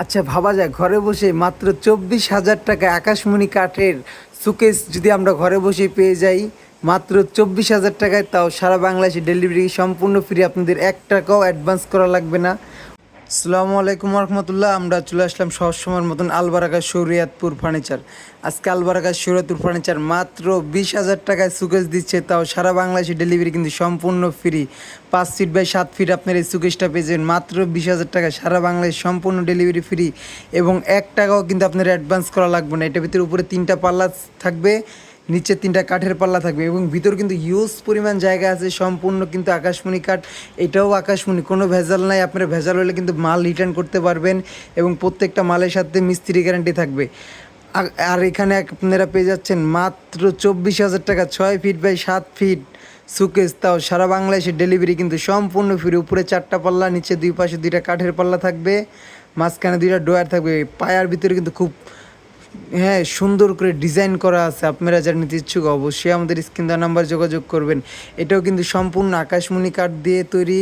আচ্ছা, ভাবা যায় ঘরে বসে মাত্র 24,000 টাকায় আকাশমণি কাঠের সুকেস যদি আমরা ঘরে বসে পেয়ে যাই মাত্র 24,000 টাকায়, তাও সারা বাংলাদেশে ডেলিভারি সম্পূর্ণ ফ্রি, আপনাদের 1 টাকাও অ্যাডভান্স করা লাগবে না। আসসালামু আলাইকুম রহমতুল্লাহ। আমরা চলে আসলাম সবসময়ের মতন আলবারাকা শরিয়াতপুর ফার্নিচার। আজকে আলবারাকা শরিয়াতপুর ফার্নিচার মাত্র 20,000 টাকায় সুকেস দিচ্ছে, তাও সারা বাংলাদেশে ডেলিভারি কিন্তু সম্পূর্ণ ফ্রি। 5 ফিট বাই 7 ফিট আপনার এই সুকেসটা পেয়ে যাবেন মাত্র 20,000 টাকায়, সারা বাংলাদেশ সম্পূর্ণ ডেলিভারি ফ্রি এবং 1 টাকাও কিন্তু আপনার অ্যাডভান্স করা লাগবে না। এটার ভিতরে উপরে 3টা পাল্লা থাকবে, নিচে 3টা কাঠের পাল্লা থাকবে এবং ভিতর কিন্তু ইউজ পরিমাণ জায়গা আছে, সম্পূর্ণ কিন্তু আকাশমণি কাঠ। এটাও আকাশমণি, কোনো ভেজাল নাই। আপনারা ভেজাল হলে কিন্তু মাল রিটার্ন করতে পারবেন এবং প্রত্যেকটা মালের সাথে মিস্ত্রি গ্যারান্টি থাকবে। আর এখানে আপনারা পেয়ে যাচ্ছেন মাত্র 24,000 টাকা 6 ফিট বাই 7 ফিট সুকেস, তাও সারা বাংলাদেশের ডেলিভারি কিন্তু সম্পূর্ণ ফ্রি। উপরে 4টা পাল্লা, নিচে 2 পাশে 2টা কাঠের পাল্লা থাকবে, মাঝখানে 2টা ডয়ার থাকবে। পায়ার ভিতরে কিন্তু খুব সুন্দর করে ডিজাইন করা আছে। আপনারা যারা নিতে ইচ্ছুক অবশ্যই আমাদের স্ক্রিন দেওয়া নাম্বার যোগাযোগ করবেন। এটাও কিন্তু সম্পূর্ণ আকাশমণি কাঠ দিয়ে তৈরি।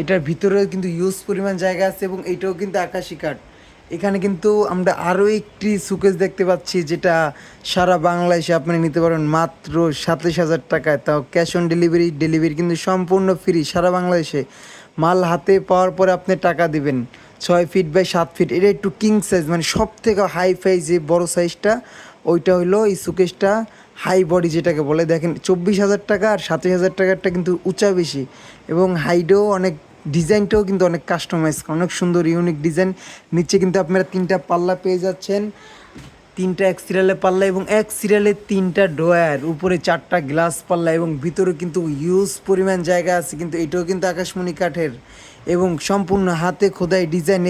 এটার ভিতরেও কিন্তু ইউজ পরিমাণ জায়গা আছে এবং এটাও কিন্তু আকাশি কাঠ। এখানে কিন্তু আমরা আরও একটি সুকেস দেখতে পাচ্ছি, যেটা সারা বাংলাদেশে আপনি নিতে পারেন মাত্র 27,000 টাকায়, তাও ক্যাশ অন ডেলিভারি কিন্তু সম্পূর্ণ ফ্রি সারা বাংলাদেশে। মাল হাতে পাওয়ার পরে আপনি টাকা দিবেন। 6 ফিট বাই 7 ফিট, এটা একটু কিং সাইজ, মানে সব থেকে হাই ফাই যে বড়ো সাইজটা ওইটা হলো এই সুকেসটা, হাই বডি যেটাকে বলে। দেখেন 24,000 টাকা আর 27,000 টাকারটা কিন্তু উঁচা বেশি এবং হাইটও অনেক, ডিজাইনটাও কিন্তু অনেক কাস্টমাইজ, অনেক সুন্দর ইউনিক ডিজাইন। নিচে কিন্তু আপনারা 3টা পাল্লা পেয়ে যাচ্ছেন, 3টা এক সিরিয়ালে পাল্লা এবং এক সিরিয়ালে 3টা ডয়ার, উপরে 4টা গ্লাস পাল্লা এবং ভিতরে কিন্তু ইউজ পরিমাণ জায়গা আছে। কিন্তু এটাও কিন্তু আকাশমণি কাঠের এবং সম্পূর্ণ হাতে খোদাই ডিজাইন।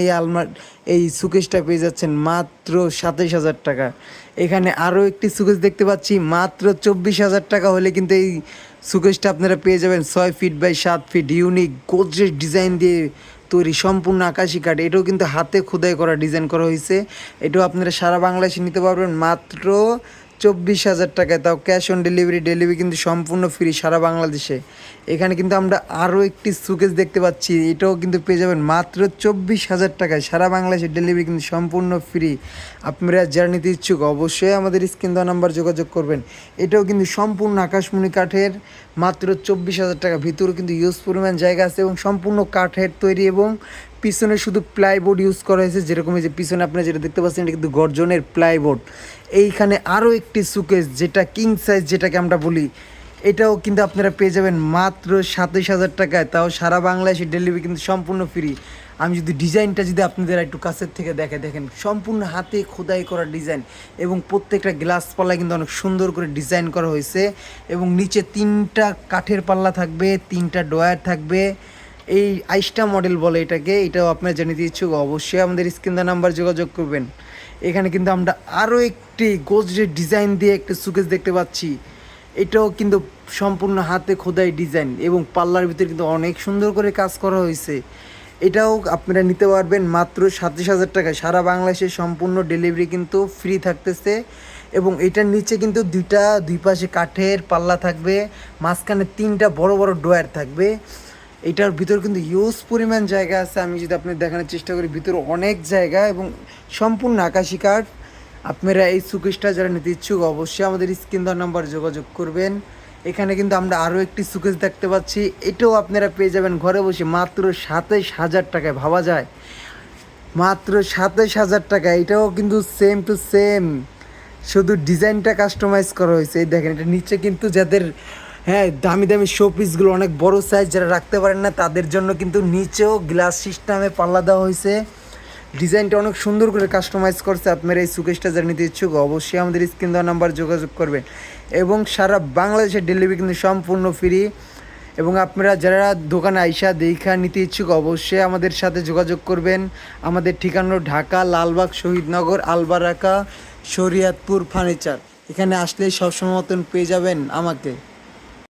এই সুকেসটা পেয়ে যাচ্ছেন মাত্র 27,000 টাকা। এখানে আরও একটি সুকেস দেখতে পাচ্ছি মাত্র 24,000 টাকা হলে কিন্তু এই সুকেসটা আপনারা পেয়ে যাবেন 6 feet by 7 feet, unique Godrej design দিয়ে তৈরি, সম্পূর্ণ আকাশি কাঠ। এটাও কিন্তু হাতে খোদাই করা ডিজাইন করা হয়েছে। এটাও আপনারা সারা বাংলাদেশে নিতে পারবেন মাত্র 24,000 টাকায়, তাও ক্যাশ অন ডেলিভারি কিন্তু সম্পূর্ণ ফ্রি সারা বাংলাদেশে। এখানে কিন্তু আমরা আরও একটি সুকেস দেখতে পাচ্ছি, এটাও কিন্তু পেয়ে যাবেন মাত্র 24,000 টাকায়, সারা বাংলাদেশের ডেলিভারি কিন্তু সম্পূর্ণ ফ্রি। আপনারা যারা নিতে ইচ্ছুক অবশ্যই আমাদের স্ক্রিন দেওয়া নাম্বার যোগাযোগ করবেন। এটাও কিন্তু সম্পূর্ণ আকাশমণি কাঠের, মাত্র 24,000 টাকা। ভিতরে কিন্তু ইউজ পরিমাণ জায়গা আছে এবং সম্পূর্ণ কাঠের তৈরি এবং পিছনে শুধু প্লাইবোর্ড ইউজ করা হয়েছে। যেরকম এই যে পিছনে আপনারা যেটা দেখতে পাচ্ছেন, এটা কিন্তু গর্জনের প্লাইবোর্ড। এইখানে আরও একটি সুকেস, যেটা কিং সাইজ যেটাকে আমরা বলি, এটাও কিন্তু আপনারা পেয়ে যাবেন মাত্র 27,000 টাকায়, তাও সারা বাংলাদেশে ডেলিভারি কিন্তু সম্পূর্ণ ফ্রি। আমি যদি ডিজাইনটা যদি আপনাদের একটু কাছের থেকে দেখেন, সম্পূর্ণ হাতে খোদাই করা ডিজাইন এবং প্রত্যেকটা গ্লাস পাল্লা কিন্তু অনেক সুন্দর করে ডিজাইন করা হয়েছে এবং নিচে 3টা কাঠের পাল্লা থাকবে, 3টা ডয়ার থাকবে। এই আইস্টা মডেল বলে এটাকে। এটাও আপনারা জেনে দিয়ে ইচ্ছুক অবশ্যই আমাদের স্ক্রিন দেওয়া নাম্বার যোগাযোগ করবেন। এখানে কিন্তু আমরা আরও একটি গোদরেজ ডিজাইন দিয়ে একটা সুকেস দেখতে পাচ্ছি। এটাও কিন্তু সম্পূর্ণ হাতে খোদাই ডিজাইন এবং পাল্লার ভিতরে কিন্তু অনেক সুন্দর করে কাজ করা হয়েছে। এটাও আপনারা নিতে পারবেন মাত্র 27,000 টাকায়, সারা বাংলাদেশে সম্পূর্ণ ডেলিভারি কিন্তু ফ্রি থাকতেছে। এবং এটার নিচে কিন্তু দুই পাশে কাঠের পাল্লা থাকবে, মাঝখানে 3টা বড় বড় ডয়ার থাকবে। এটার ভিতর কিন্তু ইউজ পরিমাণ জায়গা আছে। আমি যদি আপনার দেখানোর চেষ্টা করি, ভিতরে অনেক জায়গা এবং সম্পূর্ণ আকাশি কাঠ। আপনারা এই সুকেসটা যারা নিতে ইচ্ছুক অবশ্যই আমাদের স্ক্রিন দেওয়া নাম্বার যোগাযোগ করবেন। এখানে কিন্তু আমরা আরও একটি সুকেস দেখতে পাচ্ছি, এটাও আপনারা পেয়ে যাবেন ঘরে বসে মাত্র 27,000 টাকায়। ভাবা যায় মাত্র 27,000 টাকা। এটাও কিন্তু সেম টু সেম, শুধু ডিজাইনটা কাস্টমাইজ করা হয়েছে। এই দেখেন, এটা নিচে কিন্তু যাদের দামি দামি শো পিসগুলো অনেক বড় সাইজ যারা রাখতে পারেন না, তাদের জন্য কিন্তু নিচেও গ্লাস সিস্টেমে পাল্লা দেওয়া হয়েছে। ডিজাইনটা অনেক সুন্দর করে কাস্টমাইজ করছে। আপনারা এই সুকেসটা যারা নিতে ইচ্ছুক অবশ্যই আমাদের স্ক্রিন দেওয়া নাম্বার যোগাযোগ করবেন এবং সারা বাংলাদেশের ডেলিভারি কিন্তু সম্পূর্ণ ফ্রি। এবং আপনারা যারা দোকানে আইসা দেখা নিতে ইচ্ছুক অবশ্যই আমাদের সাথে যোগাযোগ করবেন। আমাদের ঠিকানা ঢাকা লালবাগ শহীদনগর আলবারাকা শরিয়াতপুর ফার্নিচার। এখানে আসলেই সবসময় মতন পেয়ে যাবেন আমাকে।